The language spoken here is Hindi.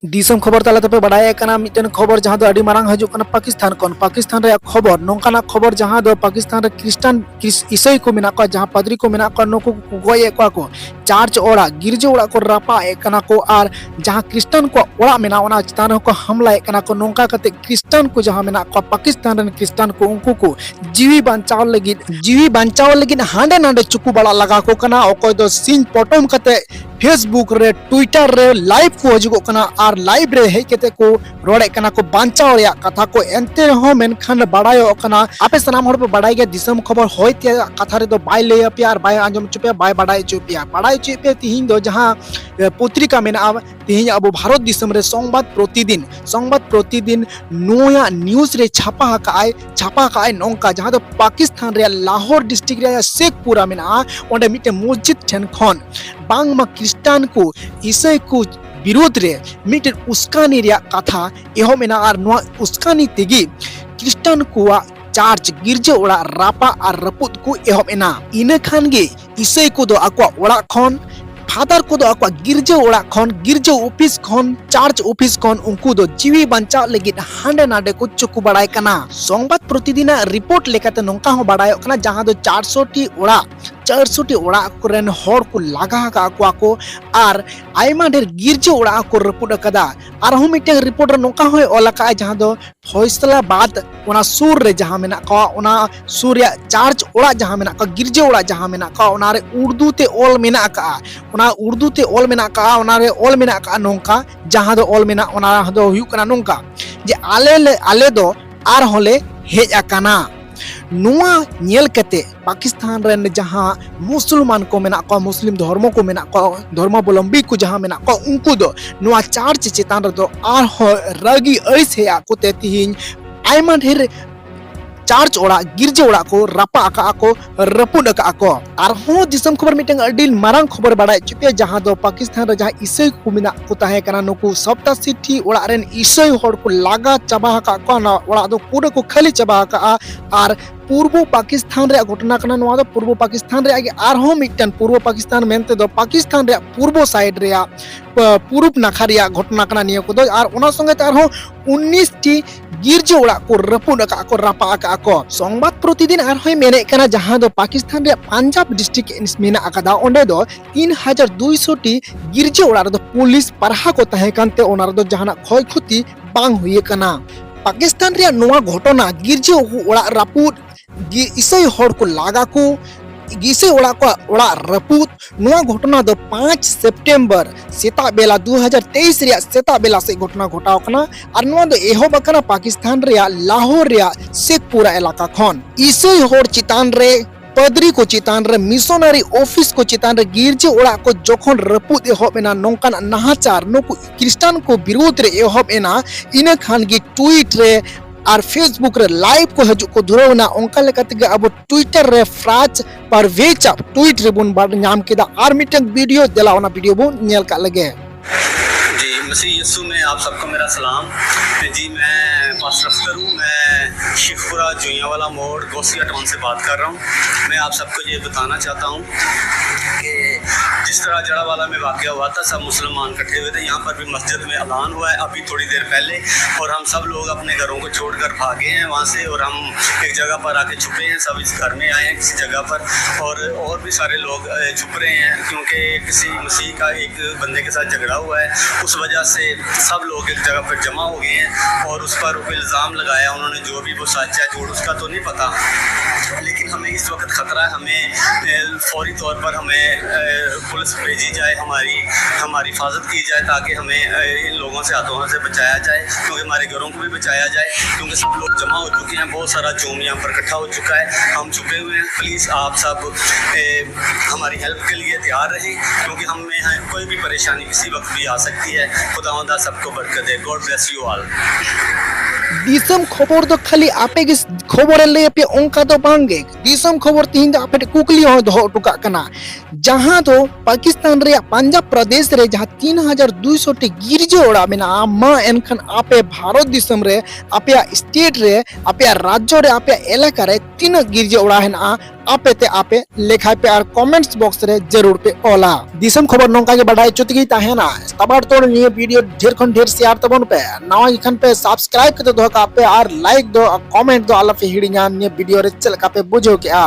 दिसम खबर तालाते पे बड़ाय कना मिटन खबर जहां दो अडी मारंग हजू कना पाकिस्तान रे खबर नोंकाना खबर जहां दो पाकिस्तान रे क्रिश्चियन ईसाई को मेना को जहां पादरी को मेना को नुकु गोये को चार्च ओड़ा गिरजे ओड़ा को रापा कना को आर जहां क्रिश्चियन को ओड़ा मेना ओना चितान को हमला कना को नोंका कते क्रिश्चियन को जहां मेना को पाकिस्तान रे क्रिश्चियन को उनको को जीवी बांचाव लगी हांडे नांडे चुकू बड़ा लगा को कना ओकोय दो सीन पटम कते फेसबुक रे ट्विटर रे लाइव को हजूगो कना आर लाइव रे हे केते को रोड़े कना को बांचाव रे कथा को एंते हो मेनखान बड़ायो कना आपे सनाम हर पे बड़ाई गे दिसम खबर होयते कथा रे दो बाय ले पिया आर बाय आंजम चुपिया बाय बड़ाई चुपिया बड़ाई चुपिया तिहिन दो जहां पत्रिका मेना तिहिन अब भारत दिसम रे संबाद प्रतिदिन नोया न्यूज रे छापा का नोंका जहां दो पाकिस्तान रे लाहौर डिस्ट्रिक्ट रे शेखपुरा मेना ओंडे मिटे मस्जिद ठेन खन बांगमा क्रिश्चियन को ईसाई को विरोध रे मिटे उस्कानी रे कथा एहो मेना आर नोआ उस्कानी तेगी क्रिश्चियन को चार्च गिरजे ओड़ा रापा आर रपुत को एहो मेना इने खान गे ईसाई को दो आको ओड़ा खन फादर को दो आको गिरजे ओड़ा खन गिरजे ऑफिस खन चार्च ऑफिस खन उनको दो जीवी बंचाव लगी हांडे नाडे को चुकू बड़ाय कना संबाद प्रतिदिन रिपोर्ट लेकाते नोंका हो बड़ाय कना जहां दो 400 ओड़ा कोरेन होड़ को लगा को आर आयमा ढेर गिरजे ओड़ा को रपुड कदा आर हम मिटे रिपोर्ट रे नोंका होय ओलाका जहां दो फैसलाबाद ओना सूर रे जहां मेना का ओना सूर्य चार्च ओड़ा जहां मेना का गिरजे ओड़ा जहां मेना का ओना रे उर्दू ते ओल मेना का ओना उर्दू ते ओल मेना का ओना रे ओल मेना का नोंका जहां दो ओल मेना ओना दो हुयु कना नोंका जे आले दो आर होले हेज आकाना नुआ नेल कते पाकिस्तान रे जहां मुसलमान को मेना को मुस्लिम धर्म को मेना को धर्मावलंबी को जहां मेना को उनको दो नुआ चार्च चितान रे दो आर हो रगी ऐसे आको ते तिहिन आयमा ढेर चार्च ओड़ा गिरजे ओड़ा को रापा आका को रपुड आका को आर हो दिसम खबर मिटेंग अडिल मारंग खबर बड़ाय चुपिया जहां दो पाकिस्तान रे जहां ईसाई को मिना को ताहे कना नुकु सप्ता सिटी ओड़ा रेन ईसाई होड़ को लागा चाबा आका को ना ओड़ा दो पूरा को खाली चाबा आका आर पूर्व पाकिस्तान रे घटना कना नवा दो पूर्व पाकिस्तान रे आगे आर हो मिटन पूर्व पाकिस्तान मेनते दो पाकिस्तान रे पूर्व साइड रे पूर्व नाखा रे घटना कना नियो को दो आर ओना संगे तार हो 19 टी गिरजे ओड़ा को रपुड आका को रापा आका को संबाद प्रतिदिन आर होय मेने कना जहां दो पाकिस्तान रे पंजाब डिस्ट्रिक्ट मेना आकादा ओंडे दो 3200 टी गिरजे ओड़ा रे दो पुलिस परहा को ताहे कानते ओना रे दो जहाना खय खुती बांग हुए कना पाकिस्तान रे नोआ घटना गिरजे ओड़ा रापुद ईसाई होड़ को लागा को ईसाई ओड़ा रपुत नोआ घटना दो 5 सितंबर सेता बेला 2023 रे सेता बेला से घटना घटाव कना और नोआ दो एहो बकना पाकिस्तान रे लाहौर रे शेखपुरा इलाका खन ईसाई होड़ चितान रे पदरी को चितान रे मिशनरी ऑफिस को चितान रे गिरजे ओड़ा को जोखन रपुत एहोब एना नोंकान नाहाचार नुकु क्रिश्चियन को विरोध रे एहोब एना इने खान गी ट्वीट रे और फेसबुक रे लाइव को हजू को धुरवना ओंका लेकाते अब ट्विटर रे फ्राज परवेज ट्वीट रे बुन बाड नाम केदा और मिटन वीडियो देला ओना वीडियो बुन नेल का लगे जी मसीह यीशु में आप सबको मेरा सलाम जी। मैं पास्टर अख्तर हूँ, मैं शेखपुरा जोइयावाला मोड़ गोसिया टाउन से बात कर रहा हूँ। मैं आप सबको ये बताना चाहता हूँ कि जिस तरह जड़ावाला में वाक़या हुआ था, सब मुसलमान इकट्ठे हुए थे। यहाँ पर भी मस्जिद में ऐलान हुआ है अभी थोड़ी देर पहले, और हम सब लोग अपने घरों को छोड़कर भागे हैं वहाँ से, और हम एक जगह पर आके छुपे हैं। सब इस घर में आए हैं किसी जगह पर, और भी सारे लोग छुप रहे हैं क्योंकि किसी मसीह का एक बंदे के साथ झगड़ा हुआ है। उस वजह से सब लोग एक जगह पर जमा हो गए हैं और उस पर इल्ज़ाम लगाया उन्होंने, जो भी वो सच है झूठ उसका तो नहीं पता, लेकिन हमें इस वक्त ख़तरा है। हमें फौरी तौर पर हमें पुलिस भेजी जाए, हमारी हिफाजत की जाए ताकि हमें इन लोगों से हाथों से बचाया जाए, क्योंकि हमारे घरों को भी बचाया जाए, क्योंकि सब लोग जमा हो चुके हैं। बहुत सारा जोम यहाँ पर इकट्ठा हो चुका है, हम छुपे हुए हैं। प्लीज़ आप सब हमारी हेल्प के लिए तैयार रहें, क्योंकि हमें कोई भी परेशानी किसी वक्त भी आ सकती है। खुदावंद सबको बरकत दे। God bless you all. दिसम खबर दो खाली आपे गे खबर ले पे ओंका दो बांगे दिसम खबर तिहिन दो आपे कुकली हो दो टुका कना जहां दो पाकिस्तान रे पंजाब प्रदेश रे जहां 3200 टी गिरजे ओड़ा मेना मा एनखन आपे भारत दिसम रे आपे स्टेट रे आपे राज्य रे आपे इलाका रे 3 गिरजे ओड़ा है ना आपे ते आपे लेखाय पे और कमेंट्स बॉक्स रे जरूर पे ओला दिसम खबर नोंका के बढ़ाई चुतगी ताहेना तबार तोड़ निये वीडियो ढेर खन ढेर शेयर तबन पे नवा इखन पे सब्सक्राइब के दो का पे और लाइक दो कमेंट दो आला पे हिड़िया निये वीडियो रे चल का पे बुझो के आ